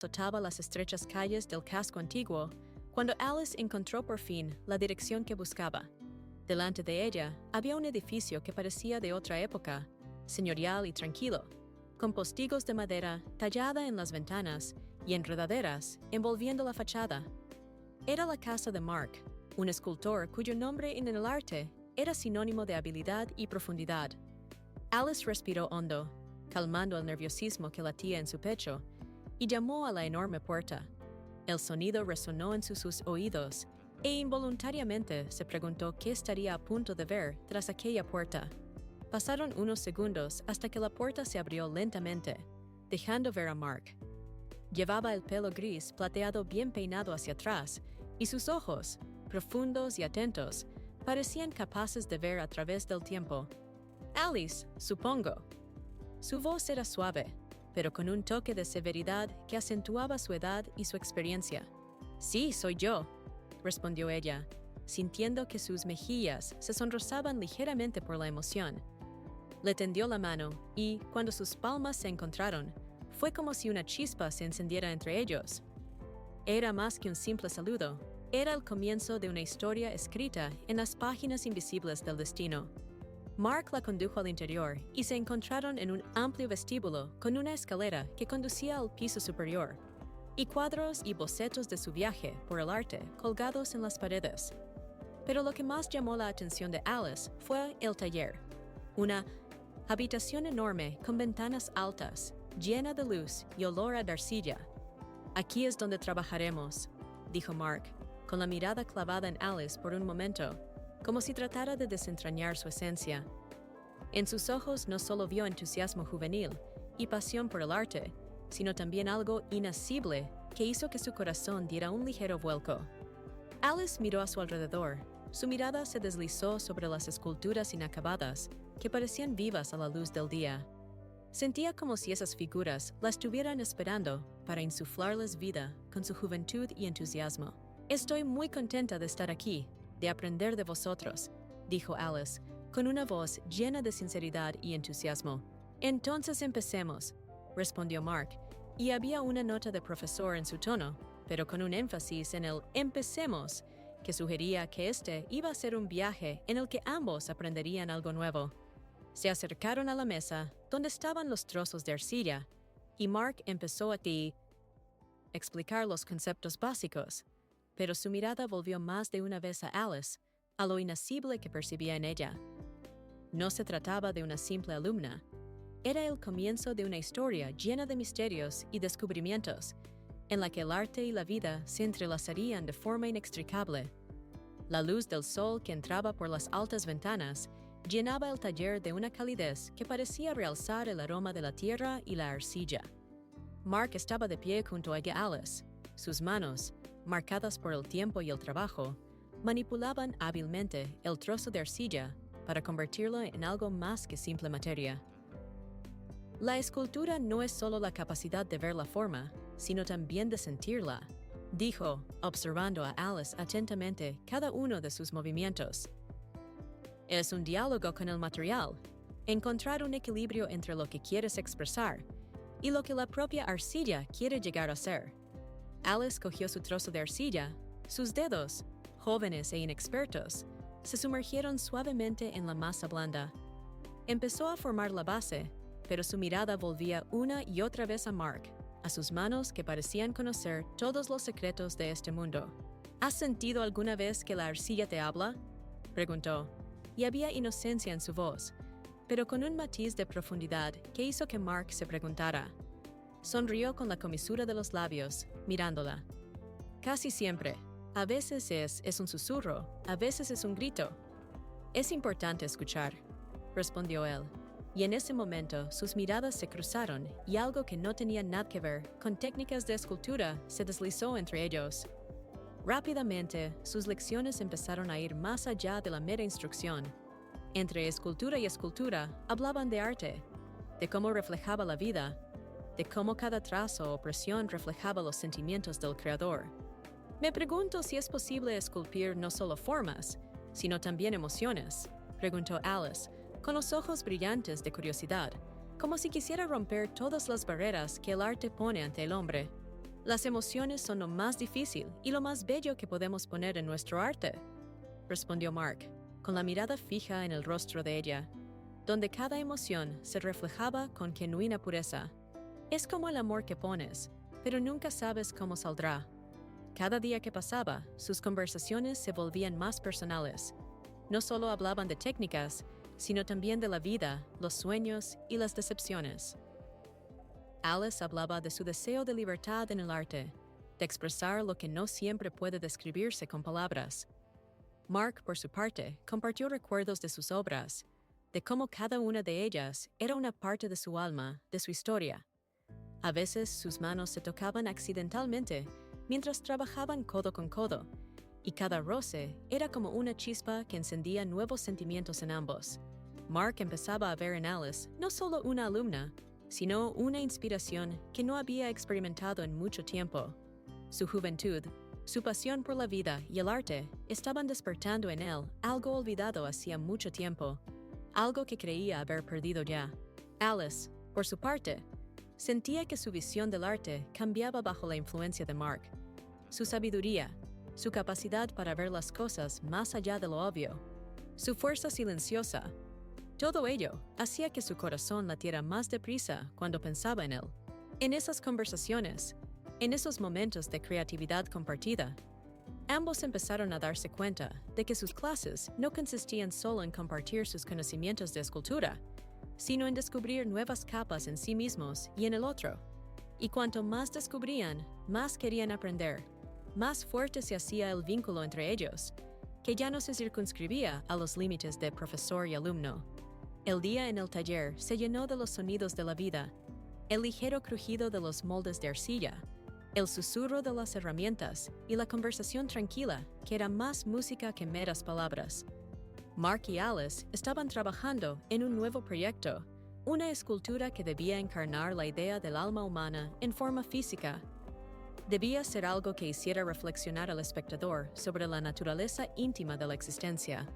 azotaba las estrechas calles del casco antiguo, cuando Alice encontró por fin la dirección que buscaba. Delante de ella había un edificio que parecía de otra época, señorial y tranquilo, con postigos de madera tallada en las ventanas y enredaderas envolviendo la fachada. Era la casa de Mark, un escultor cuyo nombre en el arte era sinónimo de habilidad y profundidad. Alice respiró hondo, calmando el nerviosismo que latía en su pecho, y llamó a la enorme puerta. El sonido resonó en sus oídos, e involuntariamente se preguntó qué estaría a punto de ver tras aquella puerta. Pasaron unos segundos hasta que la puerta se abrió lentamente, dejando ver a Mark. Llevaba el pelo gris plateado bien peinado hacia atrás, y sus ojos, profundos y atentos, parecían capaces de ver a través del tiempo. «Alice, supongo». Su voz era suave, pero con un toque de severidad que acentuaba su edad y su experiencia. «Sí, soy yo», respondió ella, sintiendo que sus mejillas se sonrosaban ligeramente por la emoción. Le tendió la mano y, cuando sus palmas se encontraron, fue como si una chispa se encendiera entre ellos. Era más que un simple saludo, era el comienzo de una historia escrita en las páginas invisibles del destino. Mark la condujo al interior y se encontraron en un amplio vestíbulo con una escalera que conducía al piso superior, y cuadros y bocetos de su viaje por el arte colgados en las paredes. Pero lo que más llamó la atención de Alice fue el taller, una habitación enorme con ventanas altas, llena de luz y olor a arcilla. «Aquí es donde trabajaremos», dijo Mark, con la mirada clavada en Alice por un momento, como si tratara de desentrañar su esencia. En sus ojos no solo vio entusiasmo juvenil y pasión por el arte, sino también algo inasible que hizo que su corazón diera un ligero vuelco. Alice miró a su alrededor. Su mirada se deslizó sobre las esculturas inacabadas, que parecían vivas a la luz del día. Sentía como si esas figuras la estuvieran esperando para insuflarles vida con su juventud y entusiasmo. «Estoy muy contenta de estar aquí, de aprender de vosotros», dijo Alice, con una voz llena de sinceridad y entusiasmo. «Entonces empecemos», respondió Mark, y había una nota de profesor en su tono, pero con un énfasis en el «empecemos», que sugería que este iba a ser un viaje en el que ambos aprenderían algo nuevo. Se acercaron a la mesa, donde estaban los trozos de arcilla, y Mark empezó a explicar los conceptos básicos, pero su mirada volvió más de una vez a Alice, a lo inasible que percibía en ella. No se trataba de una simple alumna. Era el comienzo de una historia llena de misterios y descubrimientos, en la que el arte y la vida se entrelazarían de forma inextricable. La luz del sol que entraba por las altas ventanas llenaba el taller de una calidez que parecía realzar el aroma de la tierra y la arcilla. Mark estaba de pie junto a Alice. Sus manos, marcadas por el tiempo y el trabajo, manipulaban hábilmente el trozo de arcilla para convertirlo en algo más que simple materia. La escultura no es solo la capacidad de ver la forma, sino también de sentirla, dijo, observando a Alice atentamente cada uno de sus movimientos. Es un diálogo con el material, encontrar un equilibrio entre lo que quieres expresar y lo que la propia arcilla quiere llegar a ser. Alice cogió su trozo de arcilla, sus dedos, jóvenes e inexpertos, se sumergieron suavemente en la masa blanda. Empezó a formar la base, pero su mirada volvía una y otra vez a Mark, a sus manos que parecían conocer todos los secretos de este mundo. ¿Has sentido alguna vez que la arcilla te habla?, preguntó, y había inocencia en su voz, pero con un matiz de profundidad que hizo que Mark se preguntara. Sonrió con la comisura de los labios, mirándola. «Casi siempre. A veces es un susurro, a veces es un grito». «Es importante escuchar», respondió él, y en ese momento sus miradas se cruzaron y algo que no tenía nada que ver con técnicas de escultura se deslizó entre ellos. Rápidamente, sus lecciones empezaron a ir más allá de la mera instrucción. Entre escultura y escultura hablaban de arte, de cómo reflejaba la vida, de cómo cada trazo o presión reflejaba los sentimientos del creador. «Me pregunto si es posible esculpir no solo formas, sino también emociones», preguntó Alice, con los ojos brillantes de curiosidad, como si quisiera romper todas las barreras que el arte pone ante el hombre. Las emociones son lo más difícil y lo más bello que podemos poner en nuestro arte, respondió Mark, con la mirada fija en el rostro de ella, donde cada emoción se reflejaba con genuina pureza. Es como el amor que pones, pero nunca sabes cómo saldrá. Cada día que pasaba, sus conversaciones se volvían más personales. No solo hablaban de técnicas, sino también de la vida, los sueños y las decepciones. Alice hablaba de su deseo de libertad en el arte, de expresar lo que no siempre puede describirse con palabras. Mark, por su parte, compartió recuerdos de sus obras, de cómo cada una de ellas era una parte de su alma, de su historia. A veces sus manos se tocaban accidentalmente mientras trabajaban codo con codo, y cada roce era como una chispa que encendía nuevos sentimientos en ambos. Mark empezaba a ver en Alice no solo una alumna, sino una inspiración que no había experimentado en mucho tiempo. Su juventud, su pasión por la vida y el arte estaban despertando en él algo olvidado hacía mucho tiempo, algo que creía haber perdido ya. Alice, por su parte, sentía que su visión del arte cambiaba bajo la influencia de Mark. Su sabiduría, su capacidad para ver las cosas más allá de lo obvio, su fuerza silenciosa, todo ello hacía que su corazón latiera más deprisa cuando pensaba en él. En esas conversaciones, en esos momentos de creatividad compartida, ambos empezaron a darse cuenta de que sus clases no consistían solo en compartir sus conocimientos de escultura, sino en descubrir nuevas capas en sí mismos y en el otro. Y cuanto más descubrían, más querían aprender, más fuerte se hacía el vínculo entre ellos, que ya no se circunscribía a los límites de profesor y alumno. El día en el taller se llenó de los sonidos de la vida, el ligero crujido de los moldes de arcilla, el susurro de las herramientas y la conversación tranquila que era más música que meras palabras. Mark y Alice estaban trabajando en un nuevo proyecto, una escultura que debía encarnar la idea del alma humana en forma física. Debía ser algo que hiciera reflexionar al espectador sobre la naturaleza íntima de la existencia.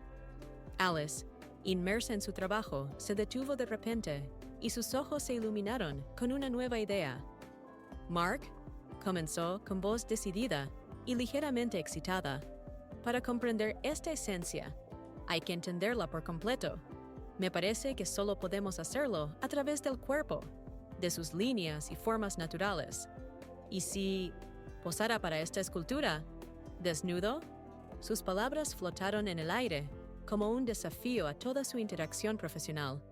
Alice, inmersa en su trabajo, se detuvo de repente y sus ojos se iluminaron con una nueva idea. Mark comenzó con voz decidida y ligeramente excitada. Para comprender esta esencia, hay que entenderla por completo. Me parece que solo podemos hacerlo a través del cuerpo, de sus líneas y formas naturales. ¿Y si posara para esta escultura, desnudo? Sus palabras flotaron en el aire, como un desafío a toda su interacción profesional.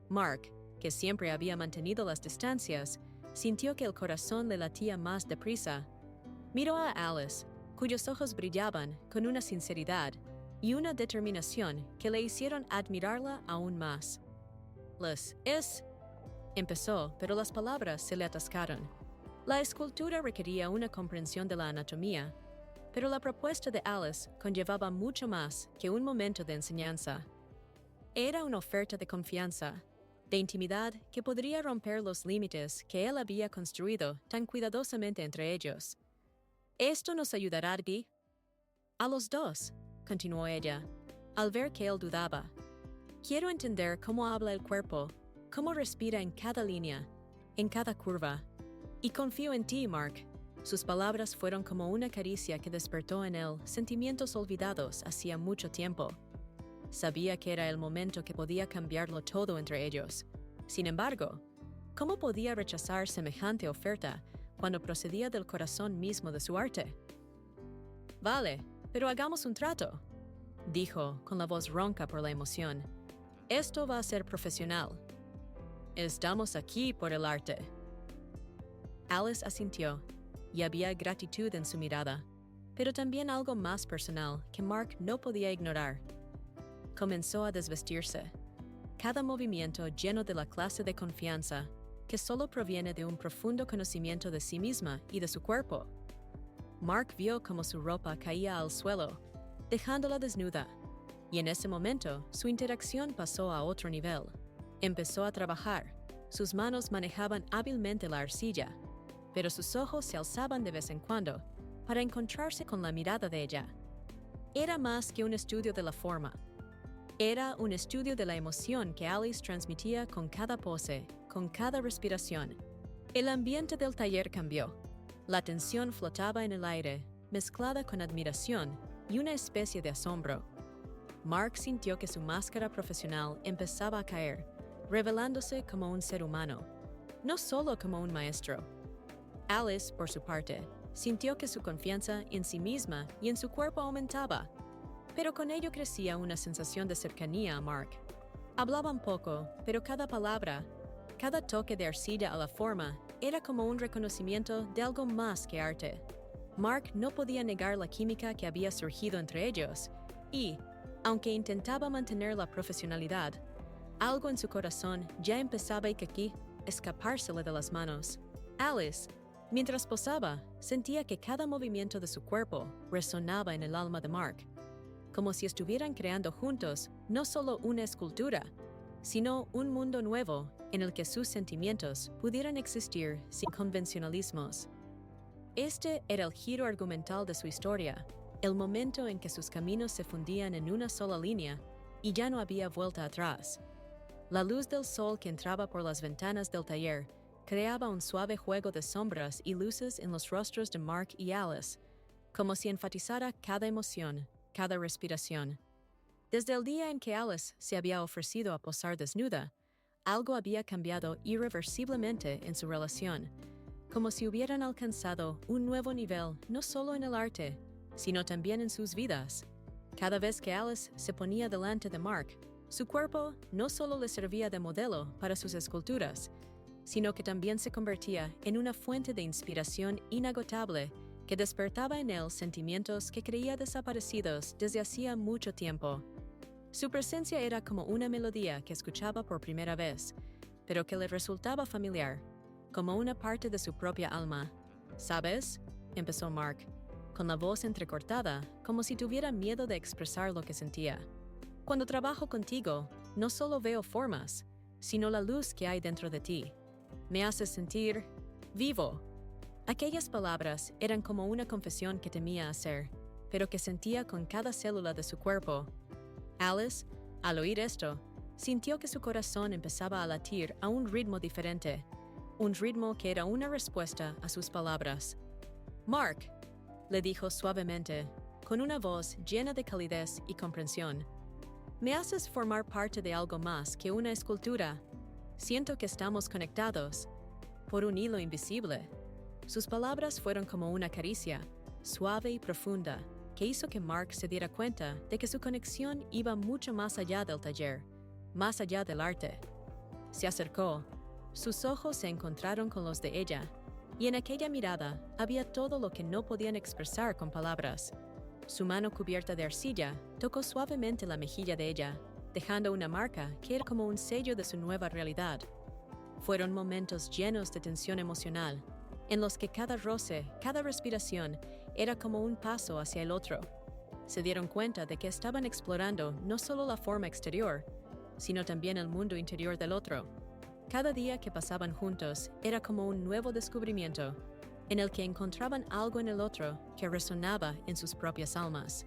Mark, que siempre había mantenido las distancias, sintió que el corazón le latía más deprisa. Miró a Alice, cuyos ojos brillaban con una sinceridad y una determinación que le hicieron admirarla aún más. Empezó, pero las palabras se le atascaron. La escultura requería una comprensión de la anatomía, pero la propuesta de Alice conllevaba mucho más que un momento de enseñanza. Era una oferta de confianza, de intimidad que podría romper los límites que él había construido tan cuidadosamente entre ellos. ¿Esto nos ayudará, Guy? A los dos, continuó ella, al ver que él dudaba. Quiero entender cómo habla el cuerpo, cómo respira en cada línea, en cada curva. Y confío en ti, Mark. Sus palabras fueron como una caricia que despertó en él sentimientos olvidados hacía mucho tiempo. Sabía que era el momento que podía cambiarlo todo entre ellos. Sin embargo, ¿cómo podía rechazar semejante oferta cuando procedía del corazón mismo de su arte? Vale, pero hagamos un trato, dijo con la voz ronca por la emoción. Esto va a ser profesional. Estamos aquí por el arte. Alice asintió, y había gratitud en su mirada, pero también algo más personal que Mark no podía ignorar. Comenzó a desvestirse, cada movimiento lleno de la clase de confianza que solo proviene de un profundo conocimiento de sí misma y de su cuerpo. Mark vio cómo su ropa caía al suelo, dejándola desnuda, y en ese momento su interacción pasó a otro nivel. Empezó a trabajar, sus manos manejaban hábilmente la arcilla, pero sus ojos se alzaban de vez en cuando para encontrarse con la mirada de ella. Era más que un estudio de la forma. Era un estudio de la emoción que Alice transmitía con cada pose, con cada respiración. El ambiente del taller cambió. La tensión flotaba en el aire, mezclada con admiración y una especie de asombro. Mark sintió que su máscara profesional empezaba a caer, revelándose como un ser humano, no solo como un maestro. Alice, por su parte, sintió que su confianza en sí misma y en su cuerpo aumentaba, pero con ello crecía una sensación de cercanía a Mark. Hablaban poco, pero cada palabra, cada toque de arcilla a la forma, era como un reconocimiento de algo más que arte. Mark no podía negar la química que había surgido entre ellos, y, aunque intentaba mantener la profesionalidad, algo en su corazón ya empezaba a escapársele de las manos. Alice, mientras posaba, sentía que cada movimiento de su cuerpo resonaba en el alma de Mark, como si estuvieran creando juntos no solo una escultura, sino un mundo nuevo en el que sus sentimientos pudieran existir sin convencionalismos. Este era el giro argumental de su historia, el momento en que sus caminos se fundían en una sola línea y ya no había vuelta atrás. La luz del sol que entraba por las ventanas del taller creaba un suave juego de sombras y luces en los rostros de Mark y Alice, como si enfatizara cada emoción, cada respiración. Desde el día en que Alice se había ofrecido a posar desnuda, algo había cambiado irreversiblemente en su relación, como si hubieran alcanzado un nuevo nivel no solo en el arte, sino también en sus vidas. Cada vez que Alice se ponía delante de Mark, su cuerpo no solo le servía de modelo para sus esculturas, sino que también se convertía en una fuente de inspiración inagotable que despertaba en él sentimientos que creía desaparecidos desde hacía mucho tiempo. Su presencia era como una melodía que escuchaba por primera vez, pero que le resultaba familiar, como una parte de su propia alma. ¿Sabes?, empezó Mark, con la voz entrecortada, como si tuviera miedo de expresar lo que sentía. Cuando trabajo contigo, no solo veo formas, sino la luz que hay dentro de ti. Me haces sentir vivo. Aquellas palabras eran como una confesión que temía hacer, pero que sentía con cada célula de su cuerpo. Alice, al oír esto, sintió que su corazón empezaba a latir a un ritmo diferente, un ritmo que era una respuesta a sus palabras. «Mark», le dijo suavemente, con una voz llena de calidez y comprensión, «me haces formar parte de algo más que una escultura. Siento que estamos conectados por un hilo invisible». Sus palabras fueron como una caricia, suave y profunda, que hizo que Mark se diera cuenta de que su conexión iba mucho más allá del taller, más allá del arte. Se acercó, sus ojos se encontraron con los de ella, y en aquella mirada había todo lo que no podían expresar con palabras. Su mano cubierta de arcilla tocó suavemente la mejilla de ella, dejando una marca que era como un sello de su nueva realidad. Fueron momentos llenos de tensión emocional, en los que cada roce, cada respiración, era como un paso hacia el otro. Se dieron cuenta de que estaban explorando no solo la forma exterior, sino también el mundo interior del otro. Cada día que pasaban juntos era como un nuevo descubrimiento, en el que encontraban algo en el otro que resonaba en sus propias almas.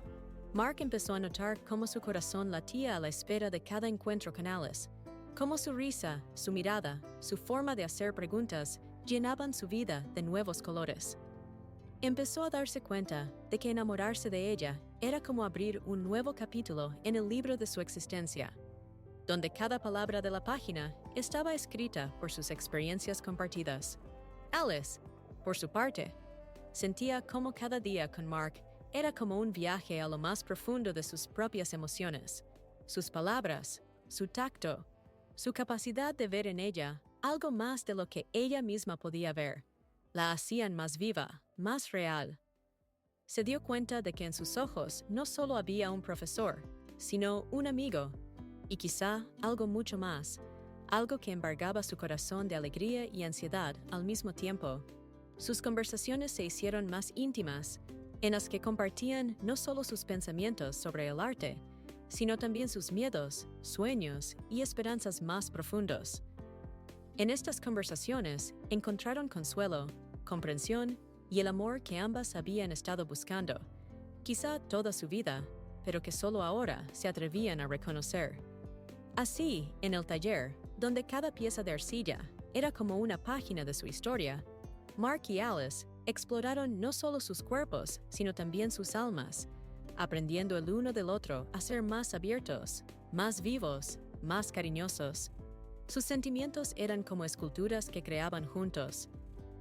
Mark empezó a notar cómo su corazón latía a la espera de cada encuentro con Alice, cómo su risa, su mirada, su forma de hacer preguntas llenaban su vida de nuevos colores. Empezó a darse cuenta de que enamorarse de ella era como abrir un nuevo capítulo en el libro de su existencia, donde cada palabra de la página estaba escrita por sus experiencias compartidas. Alice, por su parte, sentía como cada día con Mark era como un viaje a lo más profundo de sus propias emociones. Sus palabras, su tacto, su capacidad de ver en ella algo más de lo que ella misma podía ver, la hacían más viva, más real. Se dio cuenta de que en sus ojos no solo había un profesor, sino un amigo, y quizá algo mucho más, algo que embargaba su corazón de alegría y ansiedad al mismo tiempo. Sus conversaciones se hicieron más íntimas, en las que compartían no solo sus pensamientos sobre el arte, sino también sus miedos, sueños y esperanzas más profundos. En estas conversaciones encontraron consuelo, comprensión y el amor que ambas habían estado buscando, quizá toda su vida, pero que solo ahora se atrevían a reconocer. Así, en el taller, donde cada pieza de arcilla era como una página de su historia, Mark y Alice exploraron no solo sus cuerpos, sino también sus almas, aprendiendo el uno del otro a ser más abiertos, más vivos, más cariñosos. Sus sentimientos eran como esculturas que creaban juntos.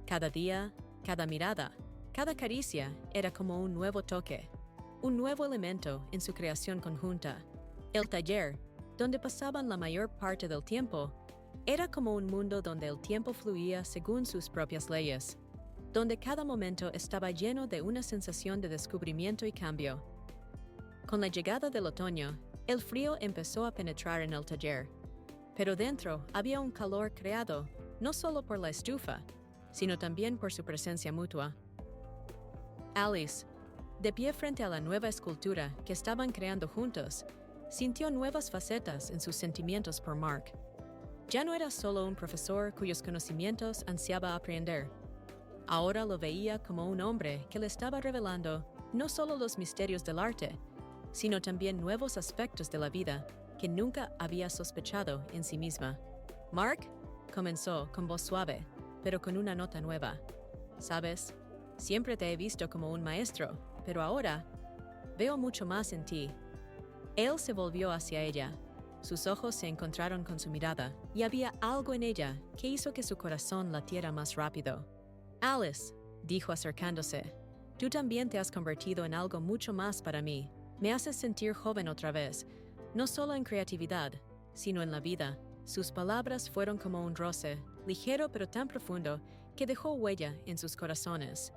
Cada día, cada mirada, cada caricia era como un nuevo toque, un nuevo elemento en su creación conjunta. El taller, donde pasaban la mayor parte del tiempo, era como un mundo donde el tiempo fluía según sus propias leyes, donde cada momento estaba lleno de una sensación de descubrimiento y cambio. Con la llegada del otoño, el frío empezó a penetrar en el taller, pero dentro había un calor creado no solo por la estufa, sino también por su presencia mutua. Alice, de pie frente a la nueva escultura que estaban creando juntos, sintió nuevas facetas en sus sentimientos por Mark. Ya no era solo un profesor cuyos conocimientos ansiaba aprender. Ahora lo veía como un hombre que le estaba revelando no solo los misterios del arte, sino también nuevos aspectos de la vida que nunca había sospechado en sí misma. Mark comenzó con voz suave, pero con una nota nueva. «Sabes, siempre te he visto como un maestro, pero ahora veo mucho más en ti». Él se volvió hacia ella. Sus ojos se encontraron con su mirada, y había algo en ella que hizo que su corazón latiera más rápido. «Alice», dijo acercándose, «tú también te has convertido en algo mucho más para mí. Me haces sentir joven otra vez, no solo en creatividad, sino en la vida». Sus palabras fueron como un roce, ligero pero tan profundo, que dejó huella en sus corazones.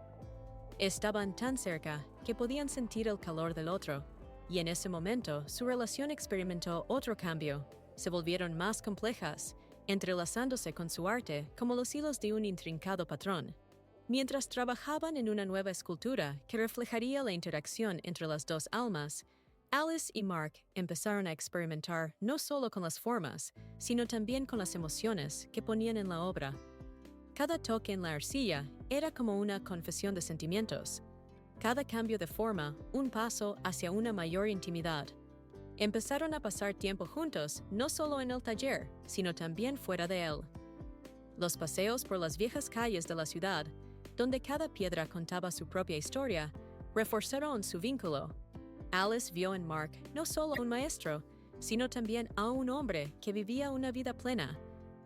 Estaban tan cerca que podían sentir el calor del otro, y en ese momento su relación experimentó otro cambio. Se volvieron más complejas, entrelazándose con su arte como los hilos de un intrincado patrón. Mientras trabajaban en una nueva escultura que reflejaría la interacción entre las dos almas, Alice y Mark empezaron a experimentar no solo con las formas, sino también con las emociones que ponían en la obra. Cada toque en la arcilla era como una confesión de sentimientos. Cada cambio de forma, un paso hacia una mayor intimidad. Empezaron a pasar tiempo juntos, no solo en el taller, sino también fuera de él. Los paseos por las viejas calles de la ciudad, donde cada piedra contaba su propia historia, reforzaron su vínculo. Alice vio en Mark no solo un maestro, sino también a un hombre que vivía una vida plena,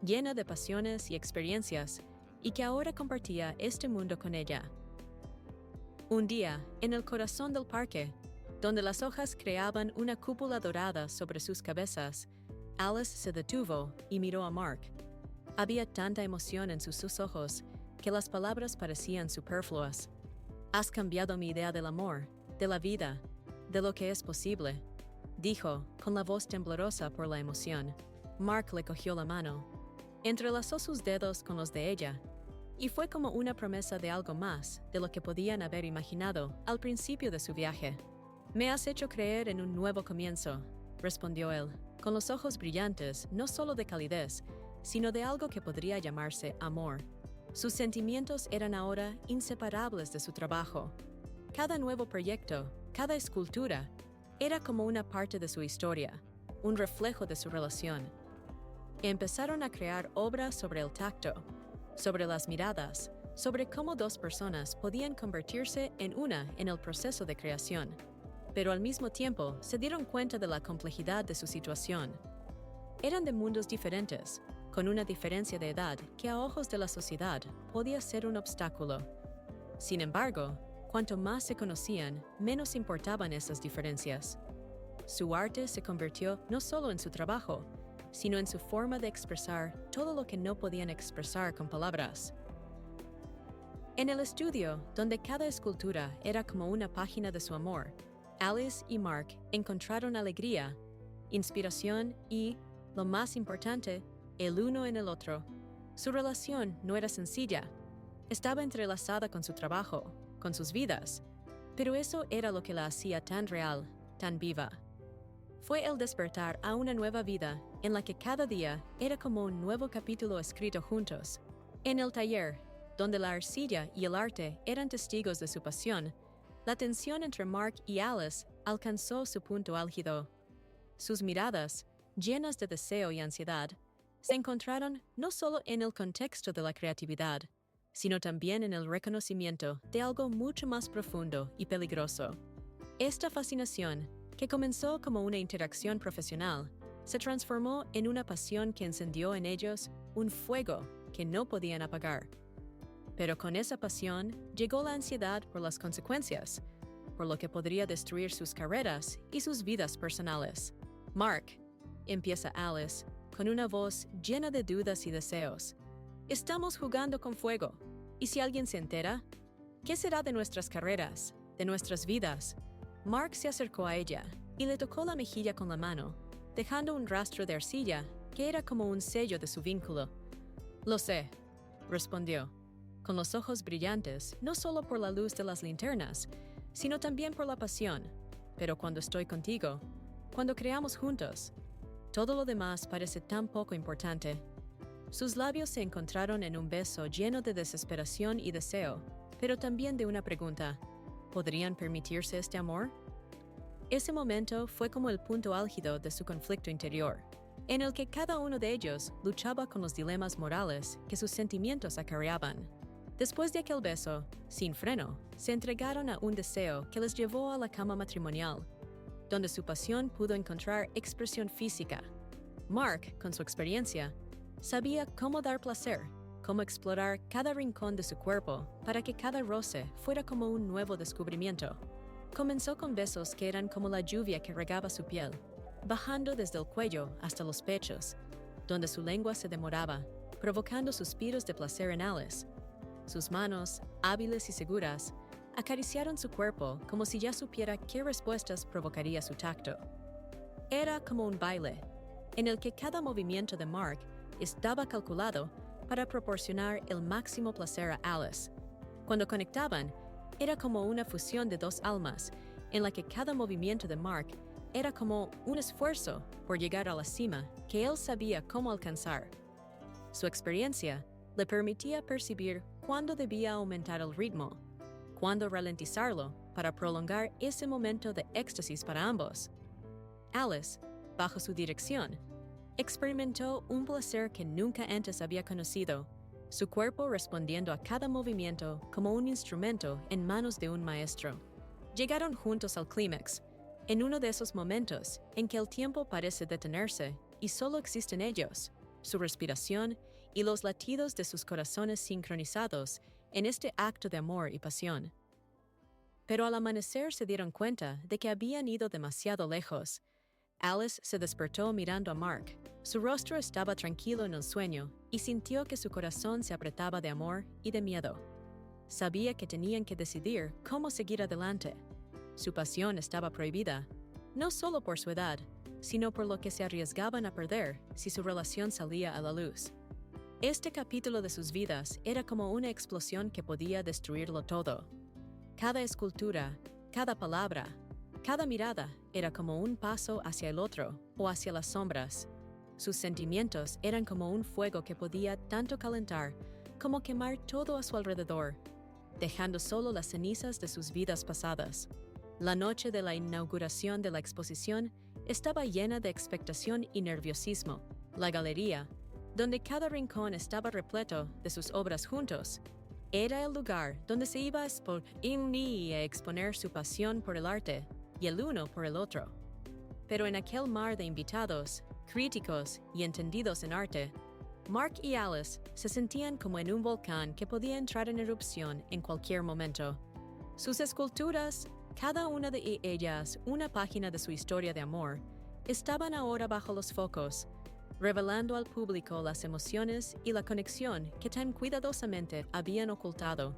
llena de pasiones y experiencias, y que ahora compartía este mundo con ella. Un día, en el corazón del parque, donde las hojas creaban una cúpula dorada sobre sus cabezas, Alice se detuvo y miró a Mark. Había tanta emoción en sus ojos que las palabras parecían superfluas. «Has cambiado mi idea del amor, de la vida, de lo que es posible», dijo, con la voz temblorosa por la emoción. Mark le cogió la mano, entrelazó sus dedos con los de ella, y fue como una promesa de algo más de lo que podían haber imaginado al principio de su viaje. «Me has hecho creer en un nuevo comienzo», respondió él, con los ojos brillantes no solo de calidez, sino de algo que podría llamarse amor. Sus sentimientos eran ahora inseparables de su trabajo. Cada nuevo proyecto, cada escultura, era como una parte de su historia, un reflejo de su relación. Empezaron a crear obras sobre el tacto, sobre las miradas, sobre cómo dos personas podían convertirse en una en el proceso de creación. Pero al mismo tiempo se dieron cuenta de la complejidad de su situación. Eran de mundos diferentes, con una diferencia de edad que a ojos de la sociedad podía ser un obstáculo. Sin embargo, cuanto más se conocían, menos importaban esas diferencias. Su arte se convirtió no solo en su trabajo, sino en su forma de expresar todo lo que no podían expresar con palabras. En el estudio, donde cada escultura era como una página de su amor, Alice y Mark encontraron alegría, inspiración y, lo más importante, el uno en el otro. Su relación no era sencilla. Estaba entrelazada con su trabajo, con sus vidas, pero eso era lo que la hacía tan real, tan viva. Fue el despertar a una nueva vida en la que cada día era como un nuevo capítulo escrito juntos. En el taller, donde la arcilla y el arte eran testigos de su pasión, la tensión entre Mark y Alice alcanzó su punto álgido. Sus miradas, llenas de deseo y ansiedad, se encontraron no solo en el contexto de la creatividad, sino también en el reconocimiento de algo mucho más profundo y peligroso. Esta fascinación, que comenzó como una interacción profesional, se transformó en una pasión que encendió en ellos un fuego que no podían apagar. Pero con esa pasión llegó la ansiedad por las consecuencias, por lo que podría destruir sus carreras y sus vidas personales. Mark, empieza Alice, con una voz llena de dudas y deseos. Estamos jugando con fuego. ¿Y si alguien se entera? ¿Qué será de nuestras carreras, de nuestras vidas? Mark se acercó a ella y le tocó la mejilla con la mano, dejando un rastro de arcilla que era como un sello de su vínculo. Lo sé, respondió, con los ojos brillantes, no solo por la luz de las linternas, sino también por la pasión. Pero cuando estoy contigo, cuando creamos juntos, todo lo demás parece tan poco importante. Sus labios se encontraron en un beso lleno de desesperación y deseo, pero también de una pregunta. ¿Podrían permitirse este amor? Ese momento fue como el punto álgido de su conflicto interior, en el que cada uno de ellos luchaba con los dilemas morales que sus sentimientos acarreaban. Después de aquel beso, sin freno, se entregaron a un deseo que les llevó a la cama matrimonial, donde su pasión pudo encontrar expresión física. Mark, con su experiencia, sabía cómo dar placer, cómo explorar cada rincón de su cuerpo para que cada roce fuera como un nuevo descubrimiento. Comenzó con besos que eran como la lluvia que regaba su piel, bajando desde el cuello hasta los pechos, donde su lengua se demoraba, provocando suspiros de placer en Alice. Sus manos, hábiles y seguras, acariciaron su cuerpo como si ya supiera qué respuestas provocaría su tacto. Era como un baile, en el que cada movimiento de Mark estaba calculado para proporcionar el máximo placer a Alice. Cuando conectaban, era como una fusión de dos almas, en la que cada movimiento de Mark era como un esfuerzo por llegar a la cima que él sabía cómo alcanzar. Su experiencia le permitía percibir cuándo debía aumentar el ritmo, cuándo ralentizarlo para prolongar ese momento de éxtasis para ambos. Alice, bajo su dirección, experimentó un placer que nunca antes había conocido, su cuerpo respondiendo a cada movimiento como un instrumento en manos de un maestro. Llegaron juntos al clímax, en uno de esos momentos en que el tiempo parece detenerse y solo existen ellos, su respiración y los latidos de sus corazones sincronizados en este acto de amor y pasión. Pero al amanecer se dieron cuenta de que habían ido demasiado lejos. Alice se despertó mirando a Mark. Su rostro estaba tranquilo en el sueño y sintió que su corazón se apretaba de amor y de miedo. Sabía que tenían que decidir cómo seguir adelante. Su pasión estaba prohibida, no solo por su edad, sino por lo que se arriesgaban a perder si su relación salía a la luz. Este capítulo de sus vidas era como una explosión que podía destruirlo todo. Cada escultura, cada palabra, cada mirada era como un paso hacia el otro o hacia las sombras. Sus sentimientos eran como un fuego que podía tanto calentar como quemar todo a su alrededor, dejando solo las cenizas de sus vidas pasadas. La noche de la inauguración de la exposición estaba llena de expectación y nerviosismo. La galería, donde cada rincón estaba repleto de sus obras juntos, era el lugar donde se iba a exponer su pasión por el arte y el uno por el otro. Pero en aquel mar de invitados, críticos y entendidos en arte, Mark y Alice se sentían como en un volcán que podía entrar en erupción en cualquier momento. Sus esculturas, cada una de ellas una página de su historia de amor, estaban ahora bajo los focos, revelando al público las emociones y la conexión que tan cuidadosamente habían ocultado.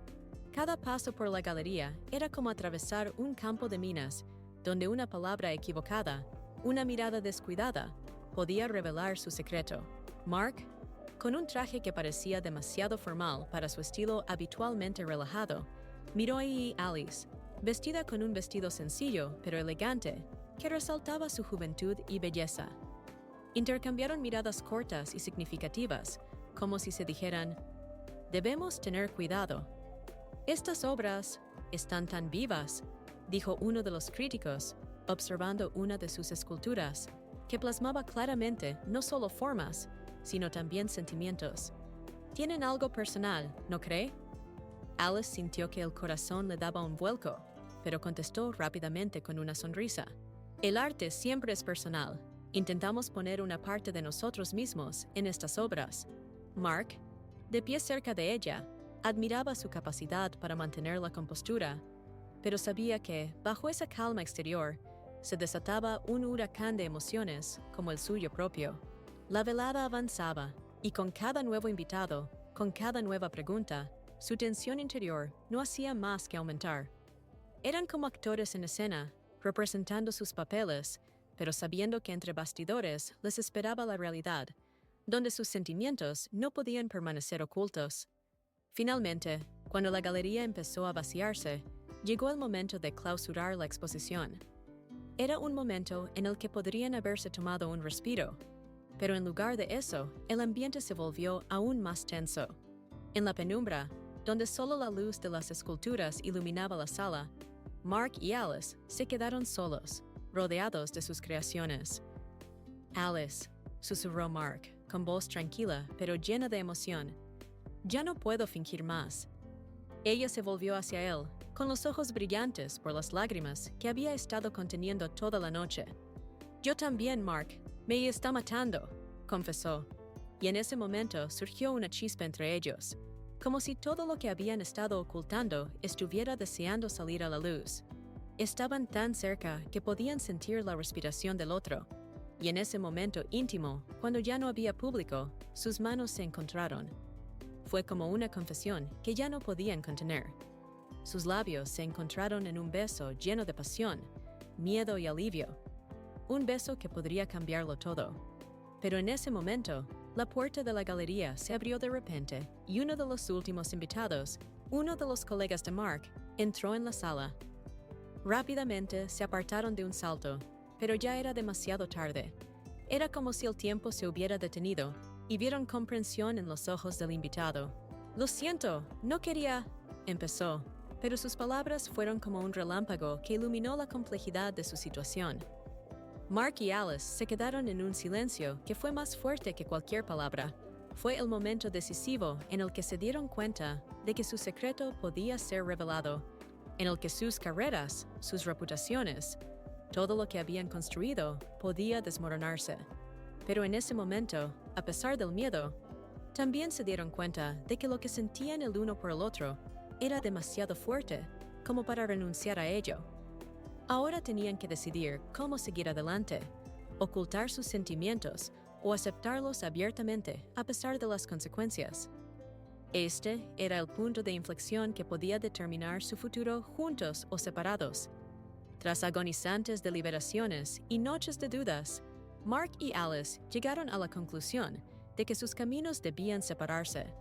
Cada paso por la galería era como atravesar un campo de minas, donde una palabra equivocada, una mirada descuidada, podía revelar su secreto. Mark, con un traje que parecía demasiado formal para su estilo habitualmente relajado, miró a Alice, vestida con un vestido sencillo pero elegante, que resaltaba su juventud y belleza. Intercambiaron miradas cortas y significativas, como si se dijeran, «Debemos tener cuidado. Estas obras están tan vivas», dijo uno de los críticos, observando una de sus esculturas, que plasmaba claramente no solo formas, sino también sentimientos. «Tienen algo personal, ¿no cree?», Alice sintió que el corazón le daba un vuelco, pero contestó rápidamente con una sonrisa. El arte siempre es personal. Intentamos poner una parte de nosotros mismos en estas obras. Mark, de pie cerca de ella, admiraba su capacidad para mantener la compostura, pero sabía que, bajo esa calma exterior, se desataba un huracán de emociones como el suyo propio. La velada avanzaba, y con cada nuevo invitado, con cada nueva pregunta, su tensión interior no hacía más que aumentar. Eran como actores en escena, representando sus papeles, pero sabiendo que entre bastidores les esperaba la realidad, donde sus sentimientos no podían permanecer ocultos. Finalmente, cuando la galería empezó a vaciarse, llegó el momento de clausurar la exposición. Era un momento en el que podrían haberse tomado un respiro, pero en lugar de eso, el ambiente se volvió aún más tenso. En la penumbra, donde solo la luz de las esculturas iluminaba la sala, Mark y Alice se quedaron solos, rodeados de sus creaciones. Alice, susurró Mark, con voz tranquila pero llena de emoción. Ya no puedo fingir más. Ella se volvió hacia él, con los ojos brillantes por las lágrimas que había estado conteniendo toda la noche. Yo también, Mark, me está matando, confesó, y en ese momento surgió una chispa entre ellos, como si todo lo que habían estado ocultando estuviera deseando salir a la luz. Estaban tan cerca que podían sentir la respiración del otro, y en ese momento íntimo, cuando ya no había público, sus manos se encontraron. Fue como una confesión que ya no podían contener. Sus labios se encontraron en un beso lleno de pasión, miedo y alivio. Un beso que podría cambiarlo todo. Pero en ese momento, la puerta de la galería se abrió de repente y uno de los últimos invitados, uno de los colegas de Mark, entró en la sala. Rápidamente se apartaron de un salto, pero ya era demasiado tarde. Era como si el tiempo se hubiera detenido y vieron comprensión en los ojos del invitado. «Lo siento, no quería», empezó, pero sus palabras fueron como un relámpago que iluminó la complejidad de su situación. Mark y Alice se quedaron en un silencio que fue más fuerte que cualquier palabra. Fue el momento decisivo en el que se dieron cuenta de que su secreto podía ser revelado, en el que sus carreras, sus reputaciones, todo lo que habían construido podía desmoronarse. Pero en ese momento, a pesar del miedo, también se dieron cuenta de que lo que sentían el uno por el otro era demasiado fuerte como para renunciar a ello. Ahora tenían que decidir cómo seguir adelante, ocultar sus sentimientos o aceptarlos abiertamente a pesar de las consecuencias. Este era el punto de inflexión que podía determinar su futuro juntos o separados. Tras agonizantes deliberaciones y noches de dudas, Mark y Alice llegaron a la conclusión de que sus caminos debían separarse.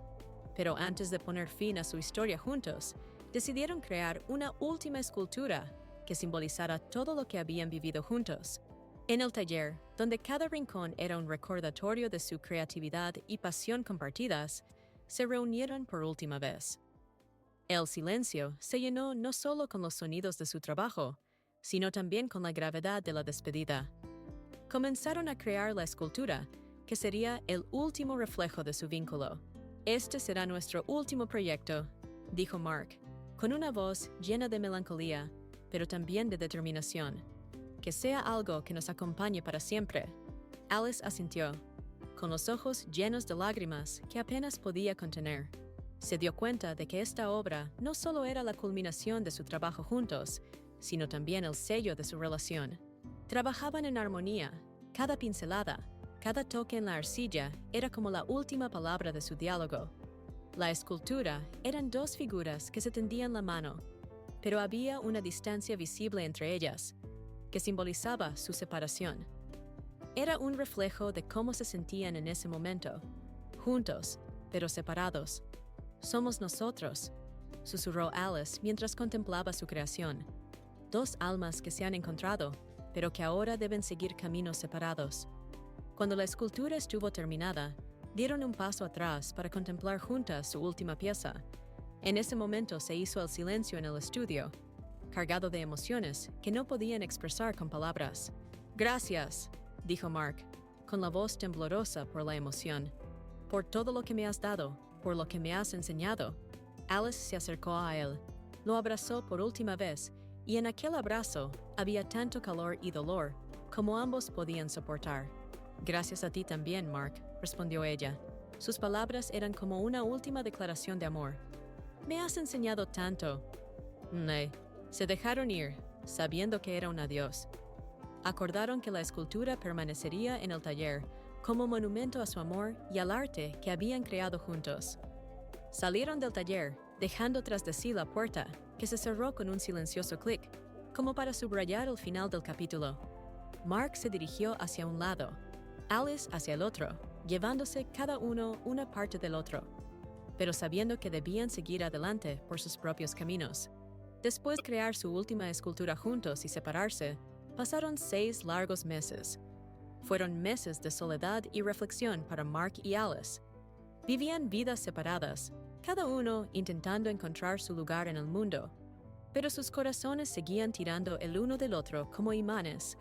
Pero antes de poner fin a su historia juntos, decidieron crear una última escultura que simbolizara todo lo que habían vivido juntos. En el taller, donde cada rincón era un recordatorio de su creatividad y pasión compartidas, se reunieron por última vez. El silencio se llenó no solo con los sonidos de su trabajo, sino también con la gravedad de la despedida. Comenzaron a crear la escultura, que sería el último reflejo de su vínculo. «Este será nuestro último proyecto», dijo Mark, con una voz llena de melancolía, pero también de determinación. «Que sea algo que nos acompañe para siempre». Alice asintió, con los ojos llenos de lágrimas que apenas podía contener. Se dio cuenta de que esta obra no solo era la culminación de su trabajo juntos, sino también el sello de su relación. Trabajaban en armonía, cada pincelada, cada toque en la arcilla era como la última palabra de su diálogo. La escultura eran dos figuras que se tendían la mano, pero había una distancia visible entre ellas, que simbolizaba su separación. Era un reflejo de cómo se sentían en ese momento, juntos, pero separados. «Somos nosotros», susurró Alice mientras contemplaba su creación. «Dos almas que se han encontrado, pero que ahora deben seguir caminos separados». Cuando la escultura estuvo terminada, dieron un paso atrás para contemplar juntas su última pieza. En ese momento se hizo el silencio en el estudio, cargado de emociones que no podían expresar con palabras. «Gracias», dijo Mark, con la voz temblorosa por la emoción, «por todo lo que me has dado, por lo que me has enseñado». Alice se acercó a él, lo abrazó por última vez, y en aquel abrazo había tanto calor y dolor como ambos podían soportar. Gracias a ti también, Mark, respondió ella. Sus palabras eran como una última declaración de amor. Me has enseñado tanto. Se dejaron ir, sabiendo que era un adiós. Acordaron que la escultura permanecería en el taller como monumento a su amor y al arte que habían creado juntos. Salieron del taller, dejando tras de sí la puerta, que se cerró con un silencioso clic, como para subrayar el final del capítulo. Mark se dirigió hacia un lado, Alice hacia el otro, llevándose cada uno una parte del otro, pero sabiendo que debían seguir adelante por sus propios caminos. Después de crear su última escultura juntos y separarse, pasaron 6 largos meses. Fueron meses de soledad y reflexión para Mark y Alice. Vivían vidas separadas, cada uno intentando encontrar su lugar en el mundo, pero sus corazones seguían tirando el uno del otro como imanes.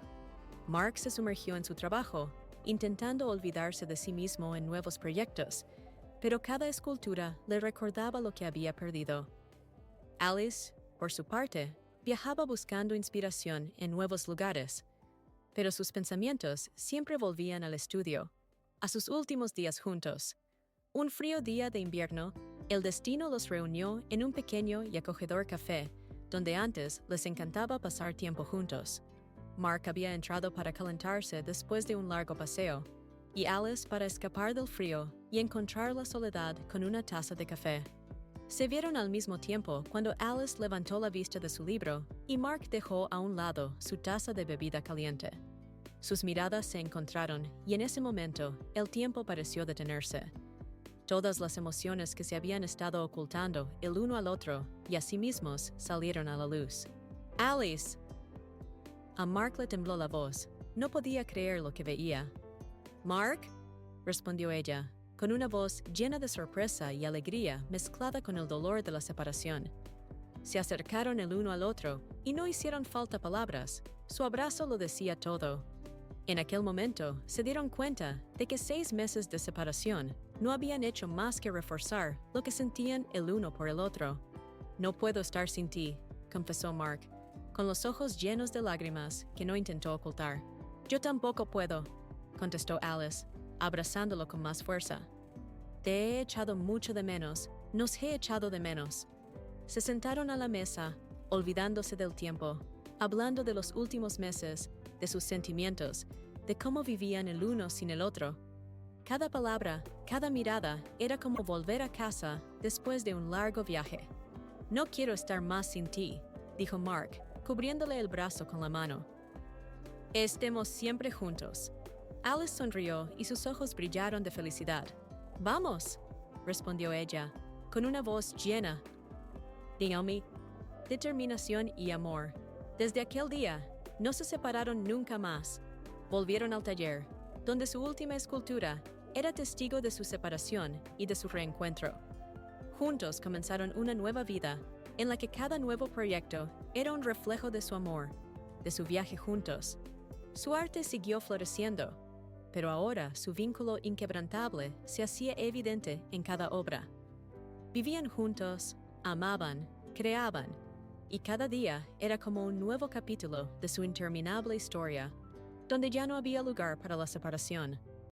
Mark se sumergió en su trabajo, intentando olvidarse de sí mismo en nuevos proyectos, pero cada escultura le recordaba lo que había perdido. Alice, por su parte, viajaba buscando inspiración en nuevos lugares, pero sus pensamientos siempre volvían al estudio, a sus últimos días juntos. Un frío día de invierno, el destino los reunió en un pequeño y acogedor café, donde antes les encantaba pasar tiempo juntos. Mark había entrado para calentarse después de un largo paseo, y Alice para escapar del frío y encontrar la soledad con una taza de café. Se vieron al mismo tiempo cuando Alice levantó la vista de su libro y Mark dejó a un lado su taza de bebida caliente. Sus miradas se encontraron y en ese momento el tiempo pareció detenerse. Todas las emociones que se habían estado ocultando el uno al otro y a sí mismos salieron a la luz. ¡Alice! A Mark le tembló la voz. No podía creer lo que veía. «¿Mark?», respondió ella, con una voz llena de sorpresa y alegría mezclada con el dolor de la separación. Se acercaron el uno al otro y no hicieron falta palabras. Su abrazo lo decía todo. En aquel momento se dieron cuenta de que 6 meses de separación no habían hecho más que reforzar lo que sentían el uno por el otro. «No puedo estar sin ti», confesó Mark, con los ojos llenos de lágrimas que no intentó ocultar. «Yo tampoco puedo», contestó Alice, abrazándolo con más fuerza. «Te he echado mucho de menos, nos he echado de menos». Se sentaron a la mesa, olvidándose del tiempo, hablando de los últimos meses, de sus sentimientos, de cómo vivían el uno sin el otro. Cada palabra, cada mirada era como volver a casa después de un largo viaje. «No quiero estar más sin ti», dijo Mark, cubriéndole el brazo con la mano. «Estemos siempre juntos». Alice sonrió y sus ojos brillaron de felicidad. «Vamos», respondió ella, con una voz llena de determinación y amor. Desde aquel día, no se separaron nunca más. Volvieron al taller, donde su última escultura era testigo de su separación y de su reencuentro. Juntos comenzaron una nueva vida, en la que cada nuevo proyecto era un reflejo de su amor, de su viaje juntos. Su arte siguió floreciendo, pero ahora su vínculo inquebrantable se hacía evidente en cada obra. Vivían juntos, amaban, creaban, y cada día era como un nuevo capítulo de su interminable historia, donde ya no había lugar para la separación.